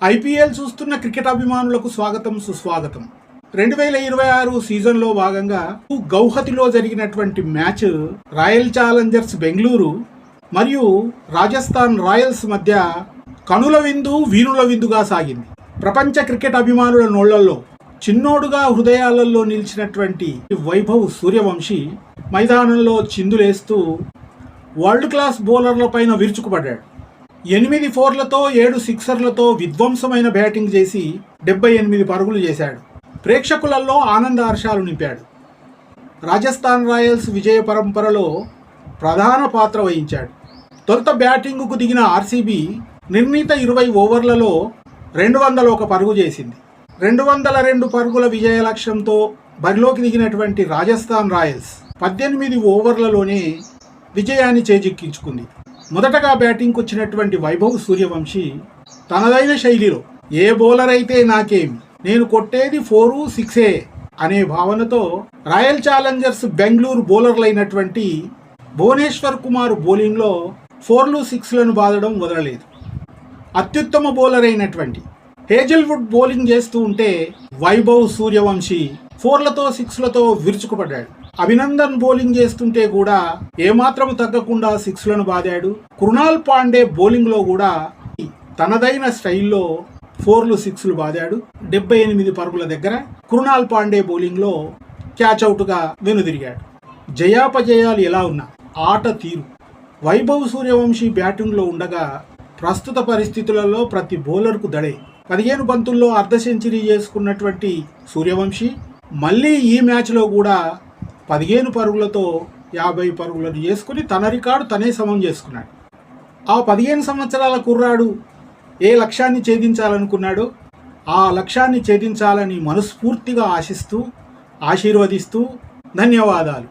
IPL చూస్తున్న cricket అభిమానులకు స్వాగతం సుస్వాగతం. 2026 సీజన్లో భాగంగా గౌహతిలో జరిగినటువంటి మ్యాచ్ రాయల్ ఛాలెంజర్స్ బెంగళూరు మరియు రాజస్థాన్ రాయల్స్ మధ్య కనుల విందు వీరుల విందుగా సాగింది. ప్రపంచ క్రికెట్ అభిమానుల నోళ్లలో చిన్నోడుగా హృదయాలలో నిలిచినటువంటి వైభవ్ సూర్యవంశీ మైదానంలో చిందులేస్తూ వరల్డ్ క్లాస్ బౌలర్ల పైన విరుచుకుపడ్డాడు. 8 4లతో 7 సిక్సర్లతో విధ్వంసమైన బ్యాటింగ్ చేసి 78 పరుగులు చేశాడు. ప్రేక్షకులలో ఆనంద హర్షాలు నింపాడు. రాజస్థాన్ రాయల్స్ విజయ పరంపరలో ప్రధాన పాత్ర వహించాడు. తొలుత బ్యాటింగుకు దిగిన ఆర్సీబీ నిర్ణీత 20 ఓవర్లలో 201 పరుగు చేసింది. 202 పరుగుల విజయ లక్ష్యంతో బరిలోకి దిగినటువంటి రాజస్థాన్ రాయల్స్ 18 ఓవర్లలోనే విజయాన్ని చేజిక్కించుకుంది. మొదటగా బ్యాటింగ్కి వచ్చినటువంటి వైభవ్ సూర్యవంశీ తనదైన శైలిలో ఏ బౌలర్ అయితే నాకేమి, నేను కొట్టేది 4, 6 అనే భావనతో రాయల్ ఛాలెంజర్స్ బెంగళూరు బౌలర్లైనటువంటి భువనేశ్వర్ కుమార్ బౌలింగ్లో 4లు 6లను బాదడం వదలలేదు. అత్యుత్తమ బౌలర్ అయినటువంటి హేజల్వుడ్ బౌలింగ్ చేస్తూ ఉంటే వైభవ్ సూర్యవంశీ 4లతో 6లతో విరుచుకుపడ్డాడు. అభినందన్ బౌలింగ్ చేస్తుంటే కూడా ఏమాత్రం తగ్గకుండా 6లను బాదాడు. కృణాల్ పాండే బౌలింగ్లో కూడా తనదైన స్టైల్లో 4లు 6లు బాదాడు. 78 పరుగుల దగ్గర కృణాల్ పాండే బౌలింగ్లో క్యాచ్అవుట్గా వెనుదిరిగాడు. జయాపజయాలు ఎలా ఉన్నా ఆట తీరు వైభవ్ సూర్యవంశీ బ్యాటింగ్లో ఉండగా ప్రస్తుత పరిస్థితులలో ప్రతి బౌలర్కు దడే. 15 బంతుల్లో అర్ధ సెంచరీ చేసుకున్నటువంటి సూర్యవంశీ మళ్ళీ ఈ మ్యాచ్లో కూడా 15 పరుగులతో 50 పరుగులను చేసుకుని తన రికార్డు తనే సమం చేసుకున్నాడు. ఆ 15 సంవత్సరాల కుర్రాడు ఏ లక్ష్యాన్ని ఛేదించాలనుకున్నాడో ఆ లక్ష్యాన్ని ఛేదించాలని మనస్ఫూర్తిగా ఆశిస్తూ ఆశీర్వదిస్తూ ధన్యవాదాలు.